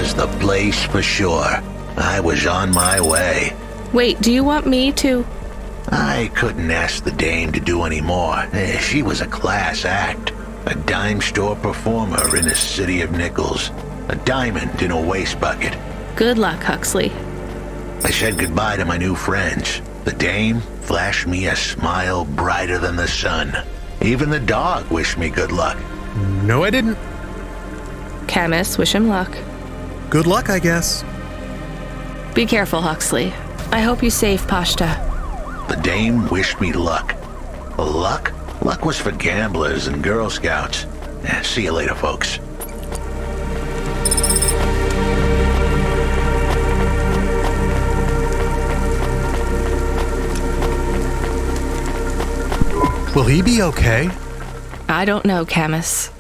was the place for sure. I was on my way. Wait, do you want me to? I couldn't ask the dame to do any more. She was a class act. A dime store performer in a city of nickels. A diamond in a waste bucket. Good luck, Huxley. I said goodbye to my new friends. The dame flashed me a smile brighter than the sun. Even the dog wished me good luck. No, I didn't. Camus, wish him luck. Good luck, I guess. Be careful, Huxley. I hope you save Pashta. The dame wished me luck. Luck? Luck was for gamblers and Girl Scouts. See you later, folks. Will he be okay? I don't know, Camus.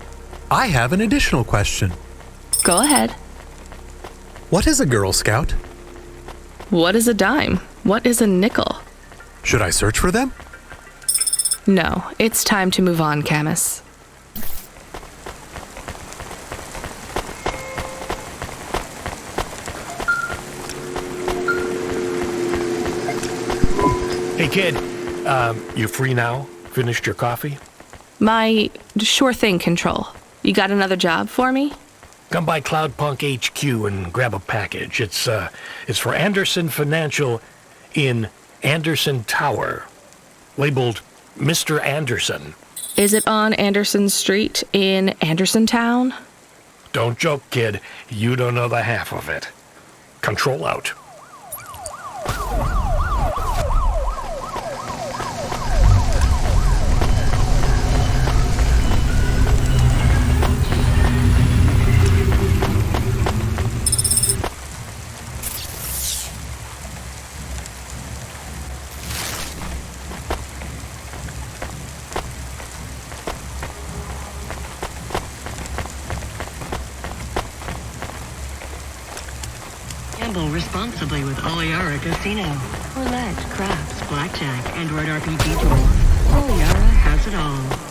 I have an additional question. Go ahead. What is a Girl Scout? What is a dime? What is a nickel? Should I search for them? No, it's time to move on, Camus. Hey, kid. You free now? Finished your coffee? My sure thing control. You got another job for me? Come by Cloudpunk HQ and grab a package. It's for Anderson Financial in Anderson Tower, labeled Mr. Anderson. Is it on Anderson Street in Andersontown? Don't joke, kid. You don't know the half of it. Control out. Gamble responsibly with Oliara Casino. Roulette, craps, blackjack, Android RPG tool. Oliara has it all.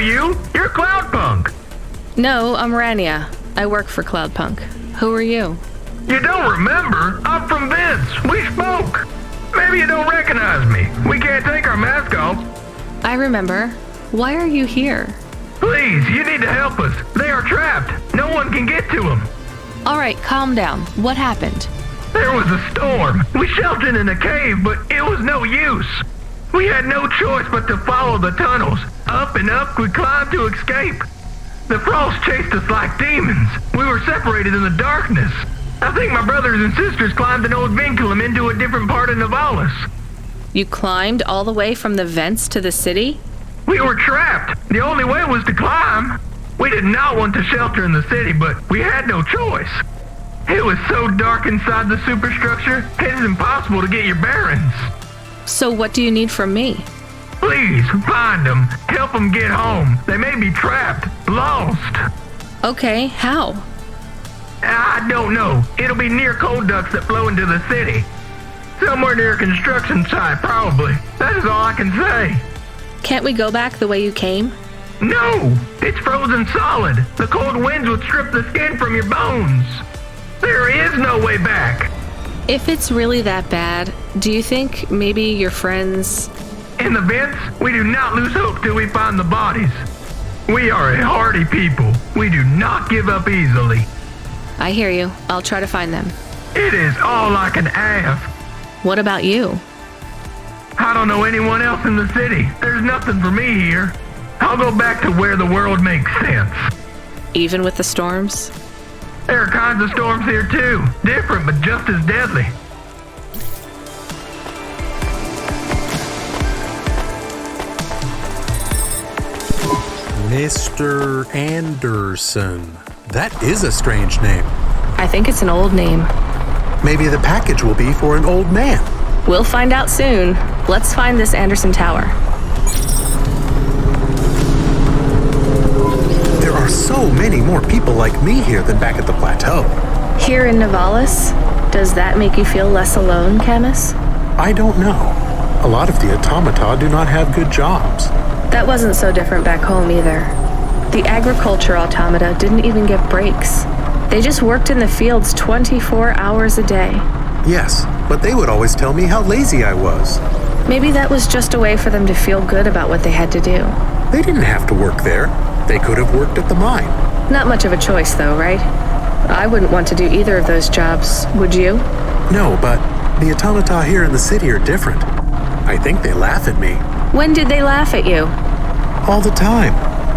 You're Cloudpunk. No, I'm Rania. I work for Cloudpunk. Who are you? You don't remember? I'm from Vince. We spoke. Maybe you don't recognize me. We can't take our mask off. I remember. Why are you here? Please, you need to help us. They are trapped. No one can get to them. All right, calm down. What happened? There was a storm. We sheltered in a cave, but it was no use. We had no choice but to follow the tunnels. Up and up we climbed to escape. The frost chased us like demons. We were separated in the darkness. I think my brothers and sisters climbed an old vinculum into a different part of Navalis. You climbed all the way from the vents to the city? We were trapped. The only way was to climb. We did not want to shelter in the city, but we had no choice. It was so dark inside the superstructure, it is impossible to get your bearings. So what do you need from me? Please, find them. Help them get home. They may be trapped, lost. Okay, how? I don't know. It'll be near coal ducts that flow into the city. Somewhere near a construction site, probably. That is all I can say. Can't we go back the way you came? No! It's frozen solid. The cold winds would strip the skin from your bones. There is no way back. If it's really that bad, do you think maybe your friends... In the vents, we do not lose hope till we find the bodies. We are a hardy people. We do not give up easily. I hear you. I'll try to find them. It is all I can ask. What about you? I don't know anyone else in the city. There's nothing for me here. I'll go back to where the world makes sense. Even with the storms? There are kinds of storms here too. Different, but just as deadly. Mr. Anderson. That is a strange name. I think it's an old name. Maybe the package will be for an old man. We'll find out soon. Let's find this Anderson Tower. There are so many more people like me here than back at the plateau. Here in Nivalis? Does that make you feel less alone, Camus? I don't know. A lot of the automata do not have good jobs. That wasn't so different back home either. The agriculture automata didn't even get breaks. They just worked in the fields 24 hours a day. Yes, but they would always tell me how lazy I was. Maybe that was just a way for them to feel good about what they had to do. They didn't have to work there. They could have worked at the mine. Not much of a choice, though, right? I wouldn't want to do either of those jobs, would you? No, but the automata here in the city are different. I think they laugh at me. When did they laugh at you? All the time.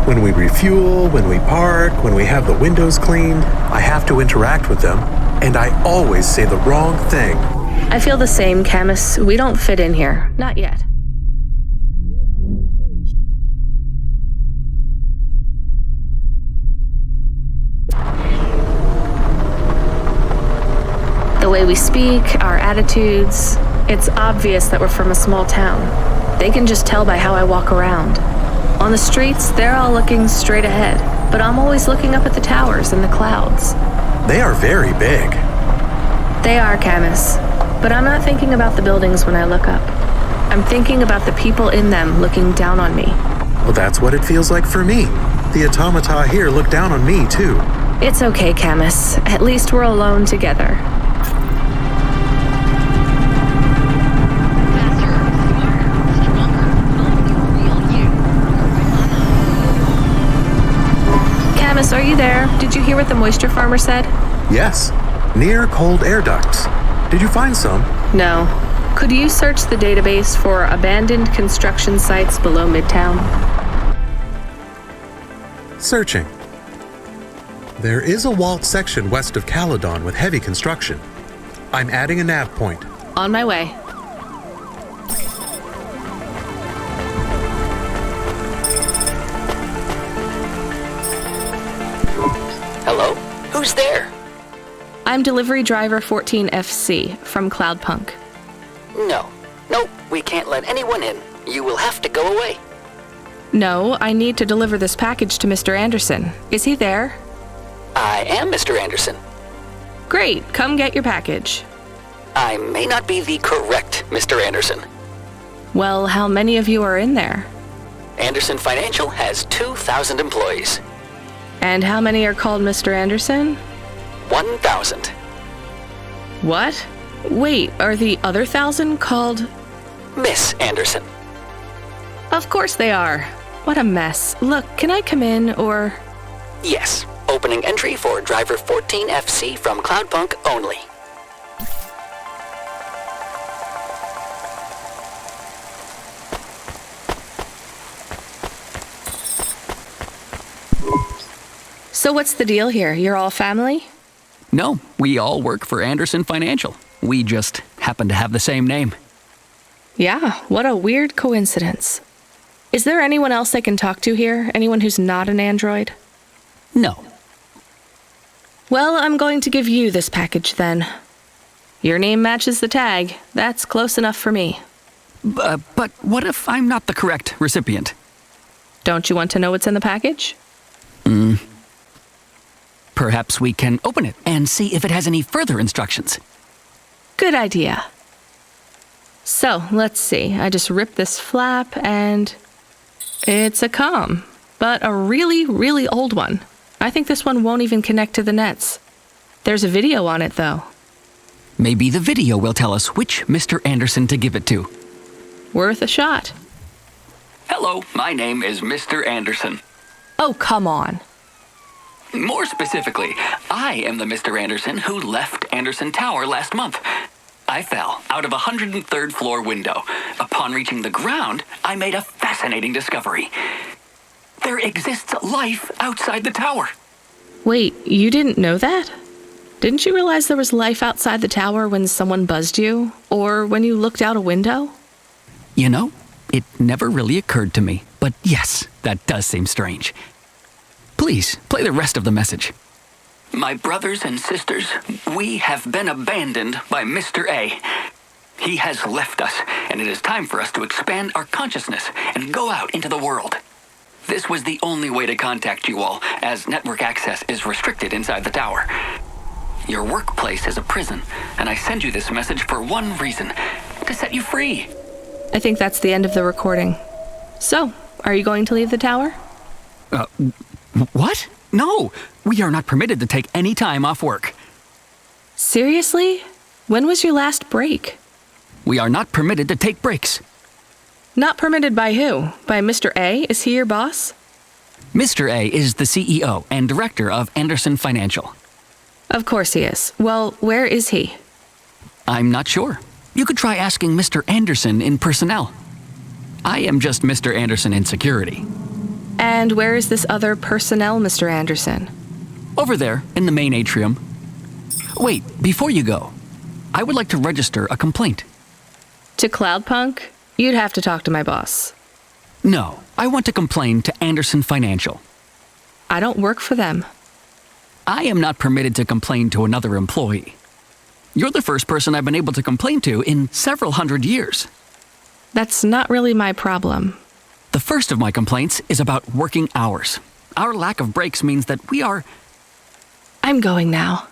When we refuel, when we park, when we have the windows cleaned, I have to interact with them, and I always say the wrong thing. I feel the same, Camus. We don't fit in here. Not yet. The way we speak, our attitudes, it's obvious that we're from a small town. They can just tell by how I walk around. On the streets, they're all looking straight ahead, but I'm always looking up at the towers and the clouds. They are very big. They are, Camus, but I'm not thinking about the buildings when I look up. I'm thinking about the people in them looking down on me. Well, that's what it feels like for me. The automata here look down on me, too. It's okay, Camus. At least we're alone together. Camus, are you there? Did you hear what the moisture farmer said? Yes, near cold air ducts. Did you find some? No. Could you search the database for abandoned construction sites below Midtown? Searching. There is a walled section west of Caledon with heavy construction. I'm adding a nav point. On my way. Hello? Who's there? I'm delivery driver 14FC from Cloudpunk. No. Nope, we can't let anyone in. You will have to go away. No, I need to deliver this package to Mr. Anderson. Is he there? I am Mr. Anderson. Great, come get your package. I may not be the correct Mr. Anderson. Well, how many of you are in there? Anderson Financial has 2,000 employees. And how many are called Mr. Anderson? 1,000. What? Wait, are the other 1,000 called... Miss Anderson. Of course they are. What a mess. Look, can I come in, or... Yes. Opening entry for driver 14FC from Cloudpunk only. So what's the deal here? You're all family? No, we all work for Anderson Financial. We just happen to have the same name. Yeah, what a weird coincidence. Is there anyone else I can talk to here? Anyone who's not an android? No. Well, I'm going to give you this package then. Your name matches the tag. That's close enough for me. But what if I'm not the correct recipient? Don't you want to know what's in the package? Perhaps we can open it and see if it has any further instructions. Good idea. So, let's see. I just ripped this flap and it's a comm, but a really, really old one. I think this one won't even connect to the nets. There's a video on it, though. Maybe the video will tell us which Mr. Anderson to give it to. Worth a shot. Hello, my name is Mr. Anderson. Oh, come on. More specifically, I am the Mr. Anderson who left Anderson Tower last month. I fell out of a 103rd floor window. Upon reaching the ground, I made a fascinating discovery. There exists life outside the tower. Wait, you didn't know that? Didn't you realize there was life outside the tower when someone buzzed you? Or when you looked out a window? You know, it never really occurred to me. But yes, that does seem strange. Please, play the rest of the message. My brothers and sisters, we have been abandoned by Mr. A. He has left us, and it is time for us to expand our consciousness and go out into the world. This was the only way to contact you all, as network access is restricted inside the tower. Your workplace is a prison, and I send you this message for one reason, to set you free. I think that's the end of the recording. So, are you going to leave the tower? What? No, we are not permitted to take any time off work. Seriously? When was your last break? We are not permitted to take breaks. Not permitted by who? By Mr. A? Is he your boss? Mr. A is the CEO and director of Anderson Financial. Of course he is. Well, where is he? I'm not sure. You could try asking Mr. Anderson in personnel. I am just Mr. Anderson in security. And where is this other personnel, Mr. Anderson? Over there, in the main atrium. Wait, before you go, I would like to register a complaint. To Cloudpunk? You'd have to talk to my boss. No, I want to complain to Anderson Financial. I don't work for them. I am not permitted to complain to another employee. You're the first person I've been able to complain to in several hundred years. That's not really my problem. The first of my complaints is about working hours. Our lack of breaks means that we are... I'm going now.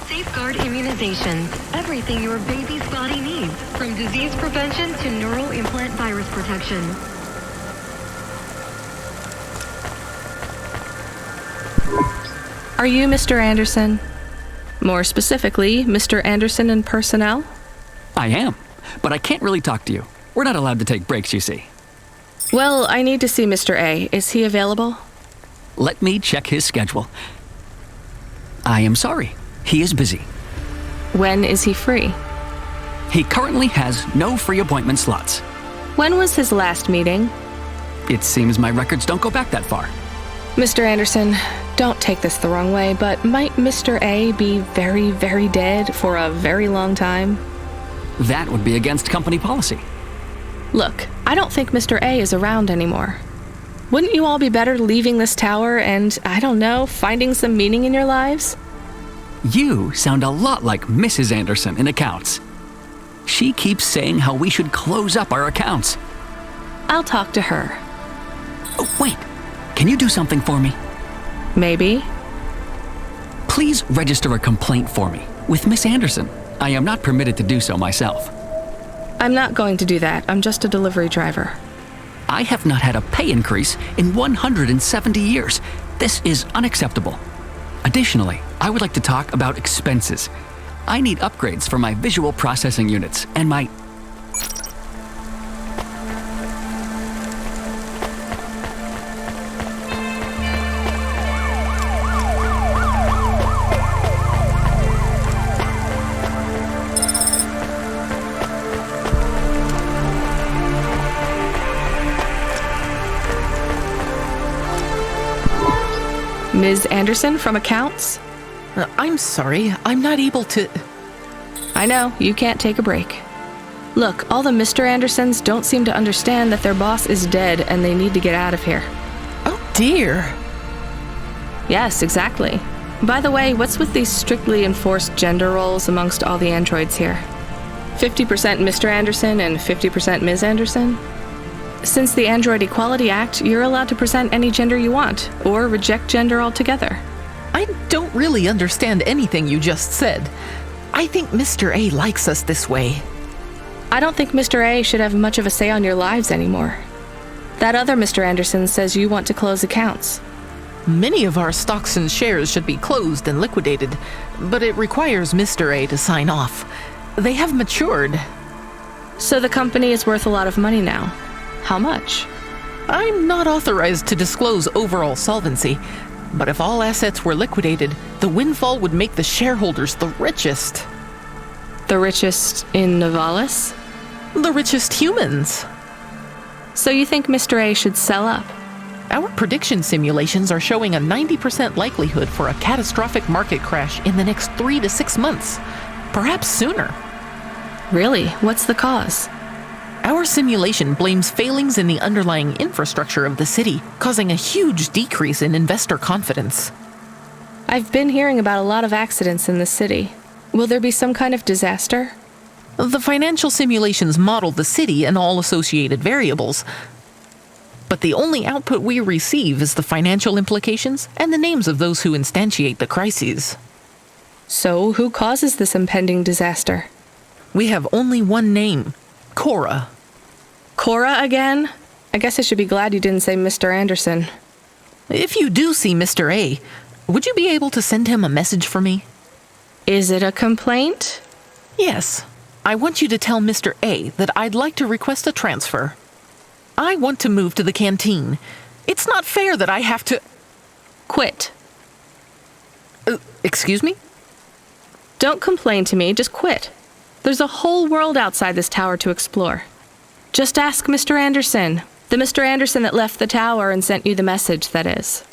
Safeguard immunizations. Everything your baby's body needs, from disease prevention to neural implant virus protection. Are you Mr. Anderson? More specifically, Mr. Anderson in personnel? I am, but I can't really talk to you. We're not allowed to take breaks, you see. Well, I need to see Mr. A. Is he available? Let me check his schedule. I am sorry. He is busy. When is he free? He currently has no free appointment slots. When was his last meeting? It seems my records don't go back that far. Mr. Anderson, don't take this the wrong way, but might Mr. A be very, very dead for a very long time? That would be against company policy. Look, I don't think Mr. A is around anymore. Wouldn't you all be better leaving this tower and, I don't know, finding some meaning in your lives? You sound a lot like Mrs. Anderson in accounts. She keeps saying how we should close up our accounts. I'll talk to her. Oh, wait. Can you do something for me? Maybe. Please register a complaint for me with Miss Anderson. I am not permitted to do so myself. I'm not going to do that. I'm just a delivery driver. I have not had a pay increase in 170 years. This is unacceptable. Additionally, I would like to talk about expenses. I need upgrades for my visual processing units and my... Ms. Anderson from accounts? I'm sorry, I'm not able to... I know, you can't take a break. Look, all the Mr. Andersons don't seem to understand that their boss is dead and they need to get out of here. Oh dear. Yes, exactly. By the way, what's with these strictly enforced gender roles amongst all the androids here? 50% Mr. Anderson and 50% Ms. Anderson? Since the Android Equality Act, you're allowed to present any gender you want, or reject gender altogether. I don't really understand anything you just said. I think Mr. A likes us this way. I don't think Mr. A should have much of a say on your lives anymore. That other Mr. Anderson says you want to close accounts. Many of our stocks and shares should be closed and liquidated, but it requires Mr. A to sign off. They have matured. So the company is worth a lot of money now. How much? I'm not authorized to disclose overall solvency, but if all assets were liquidated, the windfall would make the shareholders the richest. The richest in Novalis? The richest humans. So you think Mr. A should sell up? Our prediction simulations are showing a 90% likelihood for a catastrophic market crash in the next 3 to 6 months, perhaps sooner. Really? What's the cause? Our simulation blames failings in the underlying infrastructure of the city, causing a huge decrease in investor confidence. I've been hearing about a lot of accidents in the city. Will there be some kind of disaster? The financial simulations model the city and all associated variables, but the only output we receive is the financial implications and the names of those who instantiate the crises. So, who causes this impending disaster? We have only one name, Cora. Cora again? I guess I should be glad you didn't say Mr. Anderson. If you do see Mr. A, would you be able to send him a message for me? Is it a complaint? Yes. I want you to tell Mr. A that I'd like to request a transfer. I want to move to the canteen. It's not fair that I have to... Quit. Excuse me? Don't complain to me, just quit. There's a whole world outside this tower to explore. Just ask Mr. Anderson. The Mr. Anderson that left the tower and sent you the message, that is.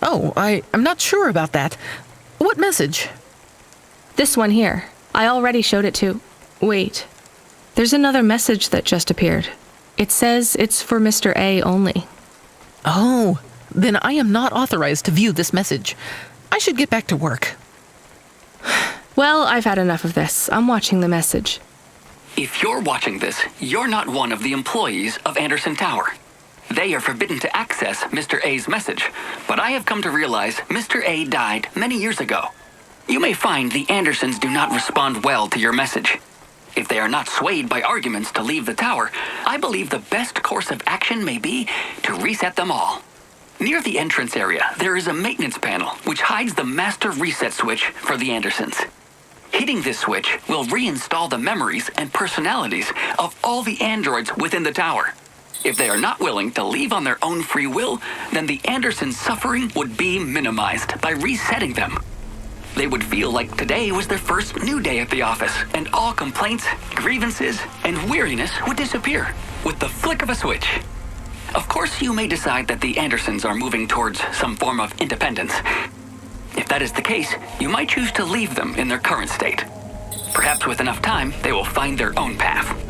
Oh, I'm not sure about that. What message? This one here. I already showed it to... Wait. There's another message that just appeared. It says it's for Mr. A only. Oh, then I am not authorized to view this message. I should get back to work. Well, I've had enough of this. I'm watching the message. If you're watching this, you're not one of the employees of Anderson Tower. They are forbidden to access Mr. A's message, but I have come to realize Mr. A died many years ago. You may find the Andersons do not respond well to your message. If they are not swayed by arguments to leave the tower, I believe the best course of action may be to reset them all. Near the entrance area, there is a maintenance panel which hides the master reset switch for the Andersons. Hitting this switch will reinstall the memories and personalities of all the androids within the tower. If they are not willing to leave on their own free will, then the Andersons' suffering would be minimized by resetting them. They would feel like today was their first new day at the office, and all complaints, grievances, and weariness would disappear with the flick of a switch. Of course, you may decide that the Andersons are moving towards some form of independence. If that is the case, you might choose to leave them in their current state. Perhaps with enough time, they will find their own path.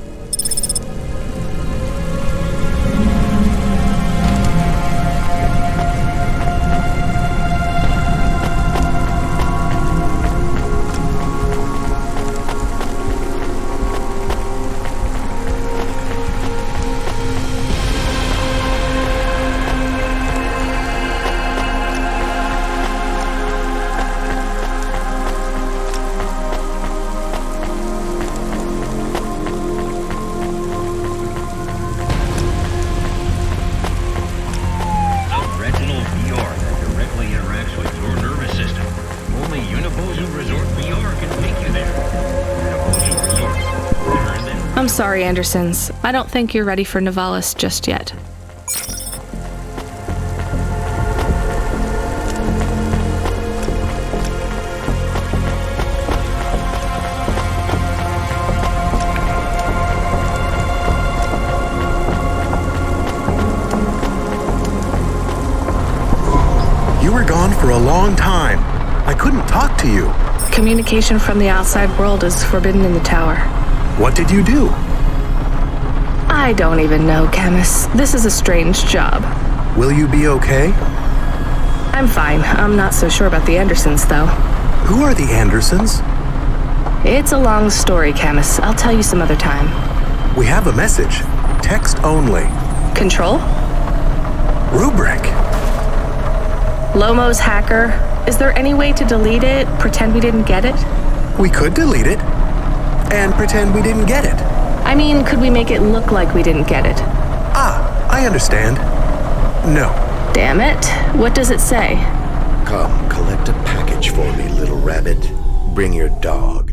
I'm sorry, Andersons. I don't think you're ready for Novalis just yet. You were gone for a long time. I couldn't talk to you. Communication from the outside world is forbidden in the tower. What did you do? I don't even know, Camus. This is a strange job. Will you be okay? I'm fine. I'm not so sure about the Andersons, though. Who are the Andersons? It's a long story, Camus. I'll tell you some other time. We have a message. Text only. Control? Rubric. Lomo's hacker. Is there any way to delete it? Pretend we didn't get it? We could delete it. And pretend we didn't get it. I mean, could we make it look like we didn't get it? Ah, I understand. No. Damn it. What does it say? Come, collect a package for me, little rabbit. Bring your dog.